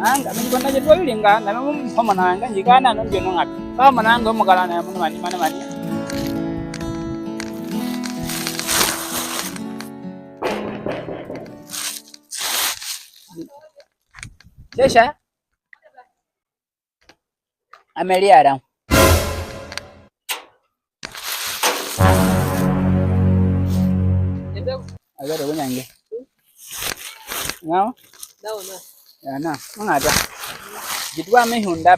anga mjikona je twili nga na mama nanga jikana no ndio ngapi kama nanga mukala na mun mani Sesha Amelia agora bunyange ngao ya na mangada jitwa me hunda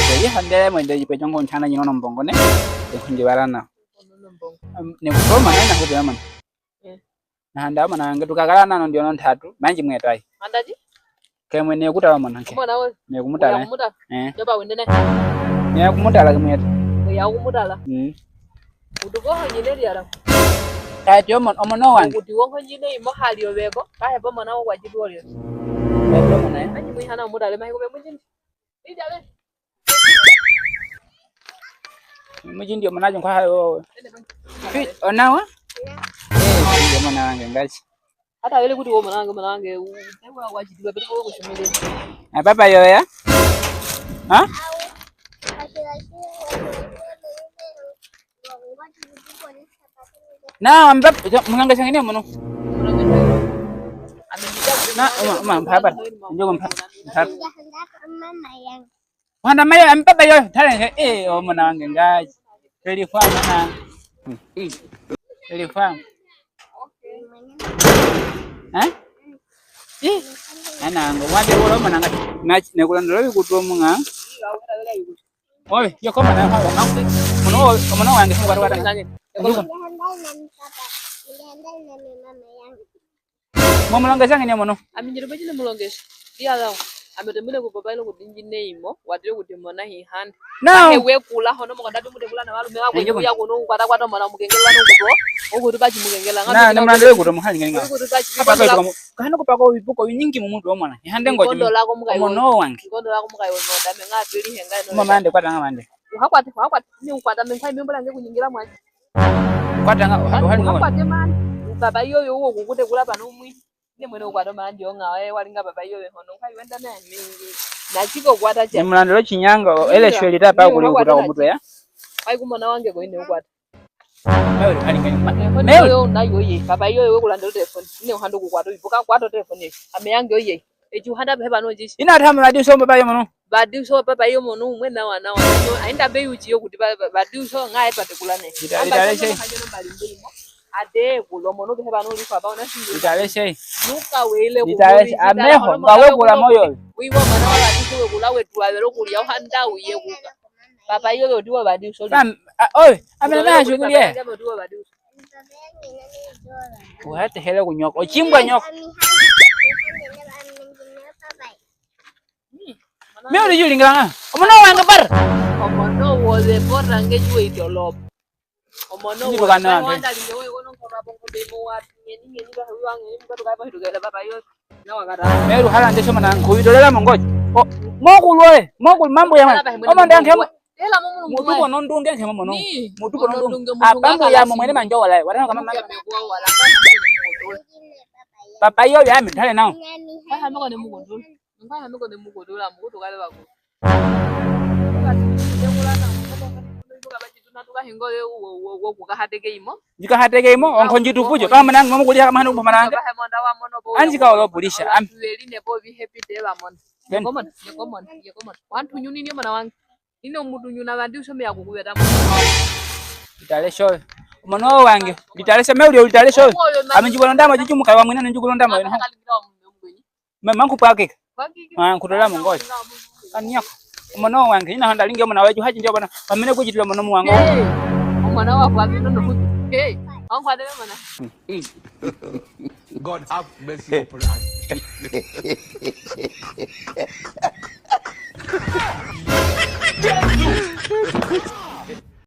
jadi hande mo nda jipe jongo chana nyino nombongo ne kunje barana ne ko mana na ko man na handa mana ngatu kagala na ndio non tatu manji mwetai andaji kemwe ne kutawa manake ne kumutala joba wende ne kumutala kemweta ya kumutala udugo nyine liara kajo omono wange kuti wongo nyine imo hali obeko kahe bomo nawo kwajidwolyo bebo mona anyi mwihana mudale mahi kube mujindi idale mujindi omonajo kwa hayo onawa ndio mona wange ngachi hata wele kuti mona wange ewa wajidwa beko wo kushumile baba yoya ha na mbap munganga sangine mono na baba njogo mbap wanda maya mbaba yo tale o mona wange ngaji telefon na telefon ana ngo wade woro mona ngaji ne kulandolo bikutu munga oye yo koma na hawo mono wange ngwa wada ngane mulongesha ngene mono aminjiro bajine mulongesha dia lawo ametemule ku baba ile kudinji neimo wadire kuti mona hi hand ahe wekula hono mo ndatu mude kula na balume wako ya kuno kwata kwata mona mugengela nukuto okuti bachi mugengela ngana na mlando wekuto muhali ngene ngapa kana kupako bibuko nyingi mu mundu omwana ihande ngoje mono wange ngondo lako mukayo no dame ngati ili henga no mama ande kwata ngamande hakwati ni ukwata menkhai mimbola nge kunyingira mwaje kwata hali ngwa kwate man baba yoyo wo kukude kula pano umwi ne mwene ukwata manje ongawe walinga baba yoyo hono nkai wenda na mingi na chiko kwata cha mlando chinyanga ele shweli tapa kuli ukuta omutwe ya ai kumona wange ko ine ukwata mewe ali ngani mewe yo nayo ye baba yoyo kulanda telefone ne uhando kukwata ibuka kwata telefone ame yange oye eju handa beba no jishi ina thamu badi so baba yo mono badi so baba yo mono umwe na wana ainda be uchi yo kuti badi so ngae patikulane idaleshe ade kulo mono beba no lifa ba ona singo idaleshe nuka wele ku idaleshe ameho bawe kula moyo wiwo mana wala tikuwe kula wetu wabero kulia uhanda uye kuka baba yo diwa badi so oy amena na shukulie uhate hele kunyoko ochimbwa nyoko Meu di juling nga. Omono wange bar. Omono wole borange juwe idolop. Omono wole wanda lingewe wono kora bongo demo wat ngeni ba wange mbato kai ba hidugela baba yo. Na wakara. Meu hala ande soma na kuidolela mongoje. Oh, mogulwe, mogul mambo ya mwana. Omonde angemo. Ela momo mutu ko non dunge ngemo mono. Mutu ko non dunge. Abambo ya momene manjo wala. Wala kama mama. Papa yo ya mitale nao. Ha mako ne mugondo. Ngaya meko ne mugodola mugodo kale bako jika imo onkonji tupujo kama manang momo kulia kama hanu mananga anjika walo pulisha ne bo bi happy day bamon yekomon wantu nyuni ni mwana wangu ino mudu nyuna bandi usome yakukubeta itale show mono wange itale semeuli itale show amenjikola ndama jijumuka wa mwina njikola ndama ino mama kupake kutola mongoje kanyako mono wange ina handa linge mona weju haji ndio bana pamene kujitula mono muwango mwana wako abino ndo hey angu adele mana God have mercy upon us